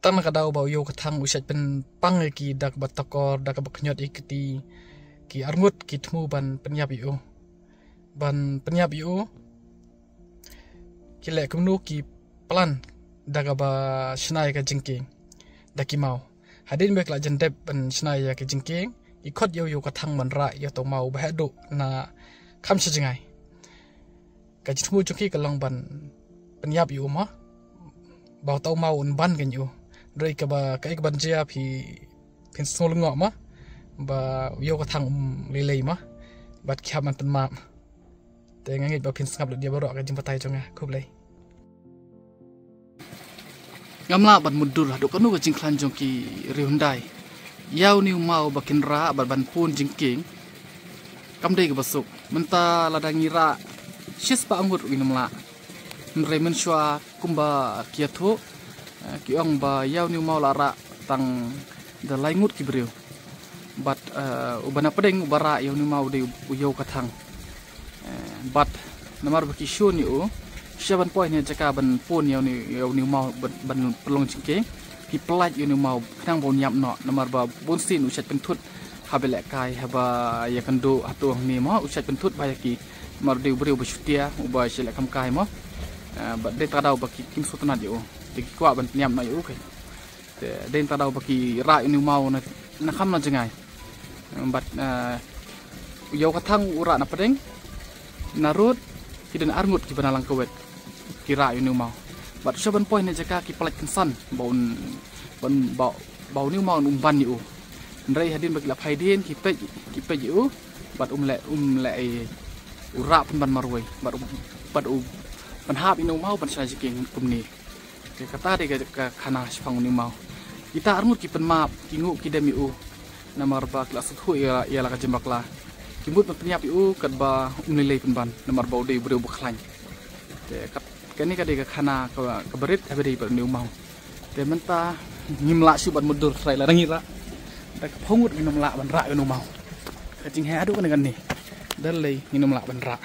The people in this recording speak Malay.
ตั้งกระดาวเบาโยกทางอุชัดเป็นปังกีดักบัตตกอดักบักหยดอีกตีกีอารมุดกีทมูบันปัญญาบิโอบันปัญญาบิโอกีแหลกมนูกีพลันดักบะชนายกับจิงเกงดักกีเมาหาดินเบกลาจันเดบบันชนายกับจิงเกงอีคดโยกทางมันระยาตัวเมาบะดุนาคำชิจไงกับจิตมูจุกี้กับลองบันปัญญาบิโอมะเบาตัวเมาอุนบันกันอยู่เรื่องกับกับบัญชีพี่เป็นสโลงอมะบ่โยกทางเลยมะบัดแคบมันเป็นมาแต่งั้นแบบเป็นสับเดียวบรอกันจิมปไตจังไงคุบเลยงามลาบัดมุดดุลดูกันนู้กับจิงคลันจงกีเรียนได้ยาวนิวเมาบักินระบัดบันพูนจิงเก่งกำเดกับสุกมันตาละดังยีระชิสปะอังุดวินมละมันเรมันชัวกุมบะเกียทุki ong ba yaw ni mau lara tang da laingut ki brio but ubana pedeng ubara yaw ni mau de yaw kathang but namar ba ki show ni o 7 point ne jaka ban pon yaw ni mau ban pelong jingke ki plat yaw ni mau khang bon yap no namar ba bon sin usat pen thut habele kai haba yakan do atu ni mo usat pen thut ba ki mar de brio ba shutia uba sele kam kai mo but de tadau ba ki kim sotonat yo tiki kuat ban nyam na yo ke den ta dau baki ra ni mau na kham na jangai bat yo kathang ura na pedeng narut kidan arngut ki banalang kawet ki ra ni mau bat saban point ne jaka ki plat kan baun ban bau ni mau ban yo ndai hadin baki la phaiden ki pe yo bat le ura pun ban marwai bat ban hab ni mau ban sa jiking kumni kata dia ke kana sepang ni mau kita armut ki pen map ki ngu ki demi u namar ba kelas thu ya la ka jembak la ki mut penyap u kat ba umnilai pen ban namar ba de breu bukhlain te kat kani ka de ke kana ka berit ha be ni mau te menta ngimla su ban mudur sai la rangira da ka phongut ni namla ban ra ni mau ka jing ha adu kan ni dal lei ni namla ban ra